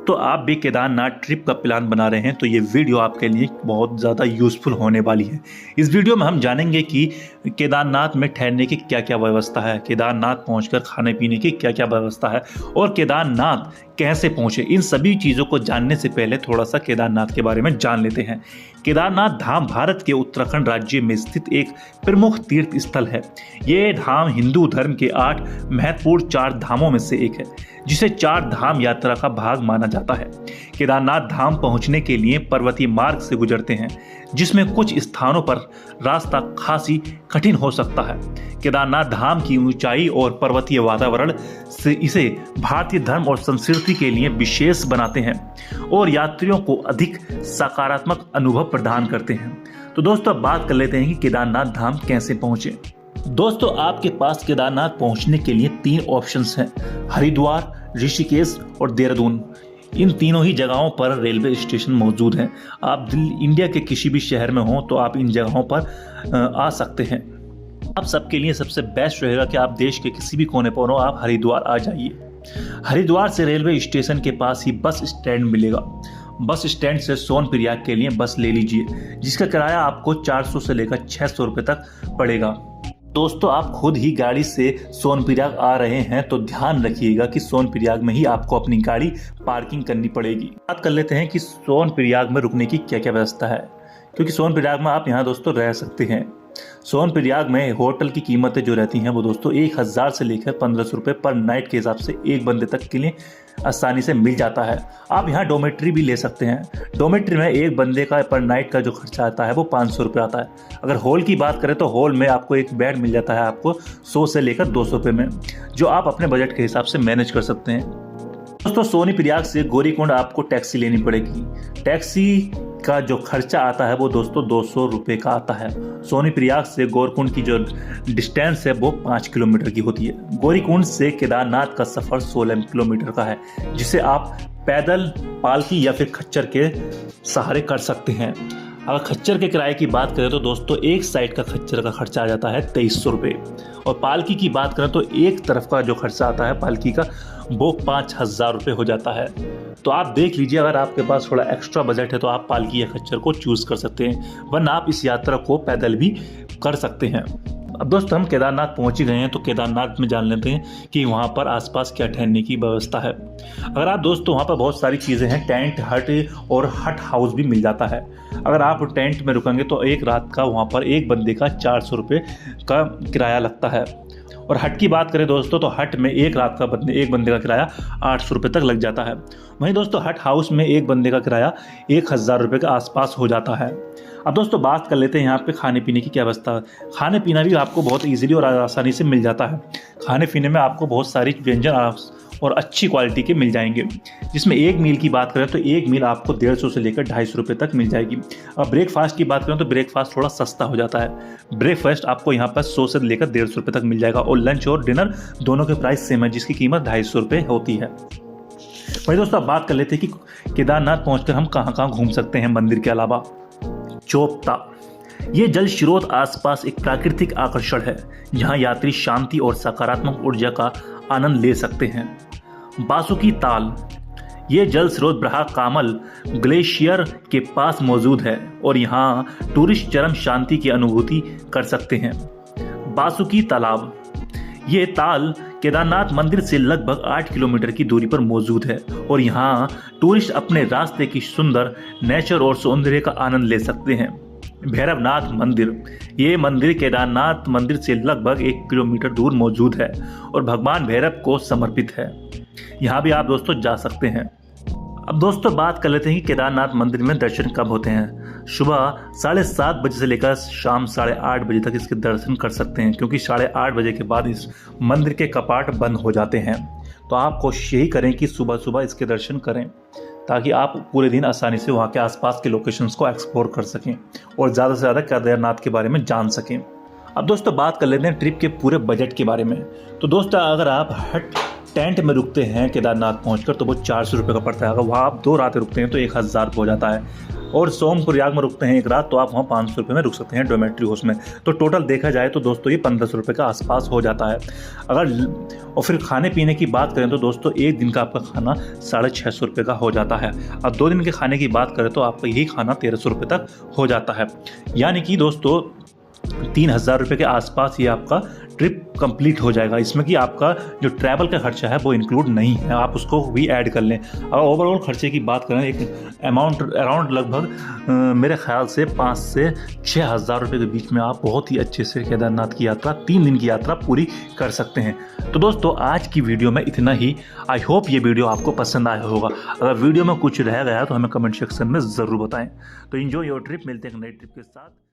तो आप भी केदारनाथ ट्रिप का प्लान बना रहे हैं तो ये वीडियो आपके लिए बहुत ज़्यादा यूज़फुल होने वाली है। इस वीडियो में हम जानेंगे कि केदारनाथ में ठहरने की क्या क्या व्यवस्था है, केदारनाथ पहुंचकर खाने पीने की क्या क्या व्यवस्था है और केदारनाथ कैसे पहुंचे। इन सभी चीज़ों को जानने से पहले थोड़ा सा केदारनाथ के बारे में जान लेते हैं। केदारनाथ धाम भारत के उत्तराखंड राज्य में स्थित एक प्रमुख तीर्थ स्थल है। ये धाम हिंदू धर्म के 8 महत्वपूर्ण 4 धामों में से एक है, जिसे 4 धाम यात्रा का भाग माना जाता है। केदारनाथ धाम पहुंचने के लिए पर्वतीय मार्ग से गुजरते हैं, जिसमें कुछ स्थानों पर रास्ता खासी कठिन हो सकता है। केदारनाथ धाम की ऊंचाई और पर्वतीय वातावरण से इसे भारतीय धर्म और संस्कृति के लिए विशेष बनाते हैं और यात्रियों को अधिक सकारात्मक अनुभव प्रदान करते हैं। तो दोस्तों, अब बात कर लेते हैं कि केदारनाथ धाम कैसे पहुंचे। दोस्तों, आपके पास केदारनाथ पहुंचने के लिए 3 ऑप्शंस हैं: हरिद्वार, ऋषिकेश और देहरादून। इन तीनों ही जगहों पर रेलवे स्टेशन मौजूद हैं। आप इंडिया के किसी भी शहर में हो तो आप इन जगहों पर आ सकते हैं। आप सबके लिए सबसे बेस्ट रहेगा कि आप देश के किसी भी कोने पर हो, आप हरिद्वार आ जाइए। हरिद्वार से रेलवे स्टेशन के पास ही बस स्टैंड मिलेगा। बस स्टैंड से सोनप्रयाग के लिए बस ले लीजिए, जिसका किराया आपको 400 से लेकर 600 रुपये तक पड़ेगा। दोस्तों, आप खुद ही गाड़ी से सोनप्रयाग आ रहे हैं तो ध्यान रखिएगा कि सोनप्रयाग में ही आपको अपनी गाड़ी पार्किंग करनी पड़ेगी। बात कर लेते हैं कि सोनप्रयाग में रुकने की क्या क्या व्यवस्था है, क्योंकि सोनप्रयाग में आप यहाँ दोस्तों रह सकते हैं। सोनप्रयाग में होटल की कीमतें जो रहती हैं वो दोस्तों 1000 से लेकर 1500 रुपये पर नाइट के हिसाब से एक बंदे तक के लिए आसानी से मिल जाता है। आप यहाँ डोमेट्री भी ले सकते हैं। डोमेट्री में एक बंदे का पर नाइट का जो खर्चा आता है वो 500 रुपये आता है। अगर हॉल की बात करें तो हॉल में आपको एक बेड मिल जाता है आपको 100 से लेकर 200 रुपये में, जो आप अपने बजट के हिसाब से मैनेज कर सकते हैं। दोस्तों, सोनीप्रयाग से गौरीकुंड आपको टैक्सी लेनी पड़ेगी। टैक्सी का जो खर्चा आता है वो दोस्तों 200 रुपये का आता है। सोनीप्रयाग से गौरीकुंड की जो डिस्टेंस है वो 5 किलोमीटर की होती है। गौरीकुंड से केदारनाथ का सफ़र 16 किलोमीटर का है, जिसे आप पैदल, पालकी या फिर खच्चर के सहारे कर सकते हैं। अगर खच्चर के किराए की बात करें तो दोस्तों एक साइड का खच्चर का खर्चा आ जाता है 2300 रुपये, और पालकी की बात करें तो एक तरफ का जो खर्चा आता है पालकी का वो 5000 रुपये हो जाता है। तो आप देख लीजिए, अगर आपके पास थोड़ा एक्स्ट्रा बजट है तो आप पालकी या खच्चर को चूज़ कर सकते हैं, वरना आप इस यात्रा को पैदल भी कर सकते हैं। अब दोस्तों, हम केदारनाथ पहुंच ही गए हैं तो केदारनाथ में जान लेते हैं कि वहाँ पर आसपास क्या ठहरने की व्यवस्था है। अगर आप दोस्तों वहाँ पर बहुत सारी चीज़ें हैं, टेंट, हट और हट हाउस भी मिल जाता है। अगर आप टेंट में रुकेंगे तो एक रात का वहाँ पर एक बंदे का 400 रुपये का किराया लगता है। और हट की बात करें दोस्तों तो हट में एक रात का एक बंदे का किराया 800 रुपये तक लग जाता है। वहीं दोस्तों हट हाउस में एक बंदे का किराया 1000 रुपये के आसपास हो जाता है। अब दोस्तों बात कर लेते हैं यहाँ पे खाने पीने की क्या व्यवस्था है। खाने पीना भी आपको बहुत इजीली और आसानी से मिल जाता है। खाने पीने में आपको बहुत सारी व्यंजन और अच्छी क्वालिटी के मिल जाएंगे, जिसमें एक मील की बात करें तो एक मील आपको 150 से लेकर 250 रुपये तक मिल जाएगी। अब ब्रेकफास्ट की बात करें तो ब्रेकफास्ट थोड़ा सस्ता हो जाता है। ब्रेकफास्ट आपको यहाँ पर 100 से लेकर 150 रुपये तक मिल जाएगा, और लंच और डिनर दोनों के प्राइस सेम है, जिसकी कीमत 250 रुपये होती है। वही दोस्तों अब बात कर लेते हैं कि केदारनाथ पहुँचकर हम कहाँ कहाँ घूम सकते हैं मंदिर के अलावा। चोपता, ये जल स्रोत आसपास एक प्राकृतिक आकर्षण है, जहाँ यात्री शांति और सकारात्मक ऊर्जा का आनंद ले सकते हैं। बासुकी ताल, ये जल स्रोत ब्रहा कामल ग्लेशियर के पास मौजूद है और यहाँ टूरिस्ट चरम शांति की अनुभूति कर सकते हैं। बासुकी तालाब, ये ताल केदारनाथ मंदिर से लगभग 8 किलोमीटर की दूरी पर मौजूद है और यहाँ टूरिस्ट अपने रास्ते की सुंदर नेचर और सौंदर्य का आनंद ले सकते हैं। भैरवनाथ मंदिर, ये मंदिर केदारनाथ मंदिर से लगभग 1 किलोमीटर दूर मौजूद है और भगवान भैरव को समर्पित है। यहाँ भी आप दोस्तों जा सकते हैं। अब दोस्तों बात कर लेते हैं कि केदारनाथ मंदिर में दर्शन कब होते हैं। सुबह 7:30 बजे से लेकर शाम 8:30 बजे तक इसके दर्शन कर सकते हैं, क्योंकि 8:30 बजे के बाद इस मंदिर के कपाट बंद हो जाते हैं। तो आप कोशिश यही करें कि सुबह सुबह इसके दर्शन करें, ताकि आप पूरे दिन आसानी से वहाँ के आसपास के लोकेशंस को एक्सप्लोर कर सकें और ज़्यादा से ज़्यादा केदारनाथ के बारे में जान सकें। अब दोस्तों बात कर लेते हैं ट्रिप के पूरे बजट के बारे में। तो दोस्तों अगर आप हट टेंट में रुकते हैं केदारनाथ पहुंचकर तो वो 400 रुपये का पड़ता है। अगर वहाँ आप 2 रातें रुकते हैं तो 1000 हो जाता है। और सोमप्रयाग में रुकते हैं 1 रात तो आप वहाँ 500 रुपये में रुक सकते हैं डोमेट्री हाउस में। तो टोटल देखा जाए तो दोस्तों ये 1500 रुपये का आसपास हो जाता है। और फिर खाने पीने की बात करें तो दोस्तों एक दिन का आपका खाना 650 रुपये का हो जाता है। अब 2 दिन के खाने की बात करें तो आपका यही खाना 1300 रुपये तक हो जाता है। यानी कि दोस्तों 3000 रुपये के आसपास ये आपका ट्रिप कंप्लीट हो जाएगा। इसमें कि आपका जो ट्रैवल का खर्चा है वो इंक्लूड नहीं है, आप उसको भी ऐड कर लें। अगर ओवरऑल खर्चे की बात करें एक अमाउंट अराउंड लगभग मेरे ख्याल से 5 से 6000 रुपये के बीच में आप बहुत ही अच्छे से केदारनाथ की यात्रा 3 दिन की यात्रा पूरी कर सकते हैं। तो दोस्तों आज की वीडियो में इतना ही। आई होप ये वीडियो आपको पसंद आया होगा। अगर वीडियो में कुछ रह गया तो हमें कमेंट सेक्शन में ज़रूर बताएं। तो एंजॉय योर ट्रिप, मिलते हैं एक नई ट्रिप के साथ।